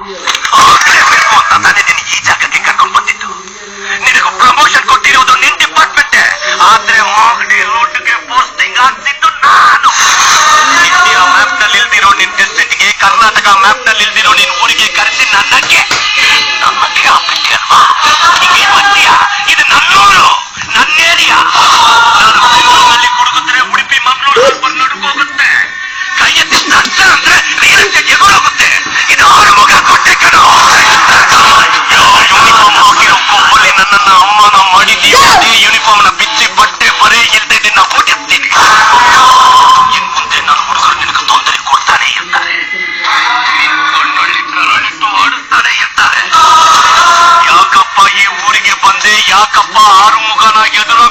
ತಾನೇ ನಿನ್ನ ಈ ಜಾಗಕ್ಕೆ ಕರ್ಕೊಂಡು ಬಂದಿದ್ದು. ನಿನಗೂ ಪ್ರಮೋಷನ್ ಕೊಟ್ಟಿರುವುದು ನಿನ್ ಡಿಪಾರ್ಟ್ಮೆಂಟ್. ಆದ್ರೆ ಮಾಗಡಿ ರೋಡ್ಗೆ ಪೋಸ್ಟಿಂಗ್ ಆಗ್ತಿದ್ದು ನಾನು. ಇಂಡಿಯಾ ಮ್ಯಾಪ್ ನಲ್ಲಿ ಇಲ್ದಿರೋ ನಿನ್ ಡಿಸ್ಟ್ರಿಕ್ಟ್ಗೆ, ಕರ್ನಾಟಕ ಮ್ಯಾಪ್ ನಲ್ಲಿ ಇಲ್ದಿರೋ ನಿನ್ ಊರಿಗೆ ಕರೆಸಿ ನನ್ನಕ್ಕೆ ಆಗ್ಬಿಟ್ಟಿ ಅಲ್ವಾ? ಈಗೇನ್ ಮಾಡ್ತೀಯ? ಇದು ನನ್ನೂರು, ನನ್ನ ಏರಿಯಾ. ನಾನು ಬೆಂಗಳೂರಲ್ಲಿ ಕುಡುಕಿದ್ರೆ ಉಡುಪಿ ಮಂಗಳೂರು ನಡುಕೋಗುತ್ತೆ. ಕೈ ಎತ್ತಿ ನಷ್ಟ ಅಂದ್ರೆ ರಿಯಲ್ ಎಸ್ಟೇಟ್ ಎಗೋಗುತ್ತೆ. ಇದು ಆರು ಮುಗ ಕೊಟ್ಟೆ ಕಣೋ. ಯೂನಿಫಾರ್ಮ್ ಹಾಕಿರೋ ಕೊಬ್ಬಲ್ಲಿ ನನ್ನನ್ನ ಅಮ್ಮನ ಮಾಡಿದೀಯ. ಅದೇ ಯೂನಿಫಾರ್ಮ್ ನ ಬಿಚ್ಚಿ ಬಟ್ಟೆ ಬರೇ ಇಲ್ಲದೆ ನಿನ್ನ ಹೊಡೆಯುತ್ತೀನಿ. ಇನ್ ಮುಂದೆ ನನ್ನ ಹುಡುಗರು ನಿನಗೆ ತೊಂದರೆ ಕೊಡ್ತಾನೆ ಇರ್ತಾರೆ. ನಿನ್ ಕಣ್ಣಲ್ಲಿ ಕರಳಿಟ್ಟು ಆಡಿಸ್ತಾನೆ ಇರ್ತಾರೆ. ಯಾಕಪ್ಪ ಈ ಊರಿಗೆ ಬಂದೆ, ಯಾಕಪ್ಪ ಆರು ಮುಗನ ಎದುರು